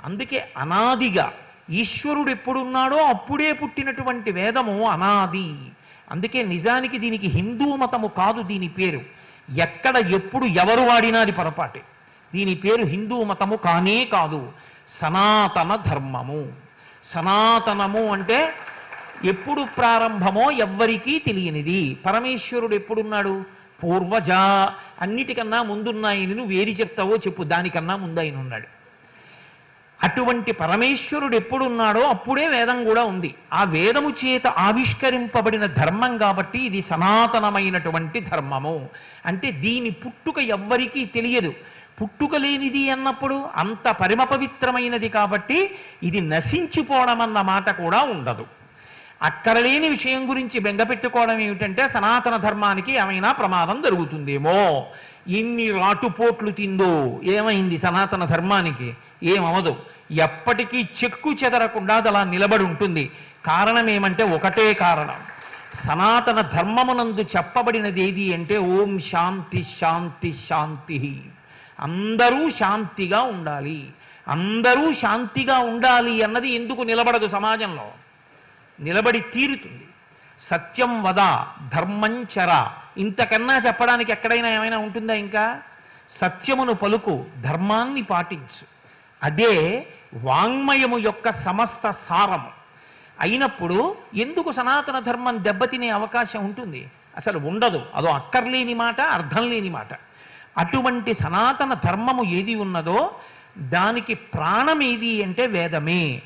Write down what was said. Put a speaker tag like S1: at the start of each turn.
S1: అందుకే అనాదిగా ఈశ్వరుడు ఎప్పుడున్నాడో అప్పుడే పుట్టినటువంటి వేదము అనాది. అందుకే నిజానికి దీనికి హిందూ మతము కాదు దీని పేరు. ఎక్కడ ఎప్పుడు ఎవరు వాడినా అది పొరపాటే. దీని పేరు హిందూ మతము కానే కాదు, సనాతన ధర్మము. సనాతనము అంటే ఎప్పుడు ప్రారంభమో ఎవ్వరికీ తెలియనిది. పరమేశ్వరుడు ఎప్పుడున్నాడు? పూర్వజ. అన్నిటికన్నా ముందున్నాయని నువ్వు ఏది చెప్తావో చెప్పు, దానికన్నా ముందు ఆయన ఉన్నాడు. అటువంటి పరమేశ్వరుడు ఎప్పుడున్నాడో అప్పుడే వేదం కూడా ఉంది. ఆ వేదము చేత ఆవిష్కరింపబడిన ధర్మం కాబట్టి ఇది సనాతనమైనటువంటి ధర్మము. అంటే దీని పుట్టుక ఎవ్వరికీ తెలియదు. పుట్టుక లేనిది అన్నప్పుడు అంత పరమ పవిత్రమైనది కాబట్టి ఇది నశించిపోవడం అన్న మాట కూడా ఉండదు. అక్కరలేని విషయం గురించి బెంగపెట్టుకోవడం ఏమిటంటే సనాతన ధర్మానికి ఏమైనా ప్రమాదం జరుగుతుందేమో. ఇన్ని రాటుపోట్లు తిందో ఏమైంది సనాతన ధర్మానికి? ఏమవదు. ఎప్పటికీ చెక్కు చెదరకుండా అది అలా నిలబడి ఉంటుంది. కారణం ఏమంటే ఒకటే కారణం. సనాతన ధర్మమునందు చెప్పబడినది ఏది అంటే ఓం శాంతి శాంతి శాంతి. అందరూ శాంతిగా ఉండాలి. అందరూ శాంతిగా ఉండాలి అన్నది ఎందుకు నిలబడదు సమాజంలో? నిలబడి తీరుతుంది. సత్యం వద ధర్మం చర. ఇంతకన్నా చెప్పడానికి ఎక్కడైనా ఏమైనా ఉంటుందా? ఇంకా సత్యమును పలుకు, ధర్మాన్ని పాటించు. అదే వాంగ్మయము యొక్క సమస్త సారము అయినప్పుడు ఎందుకు సనాతన ధర్మం దెబ్బతినే అవకాశం ఉంటుంది? అసలు ఉండదు. అదో అక్కర్లేని మాట, అర్థం లేని మాట. అటువంటి సనాతన ధర్మము ఏది ఉన్నదో దానికి ప్రాణం ఏది అంటే వేదమే.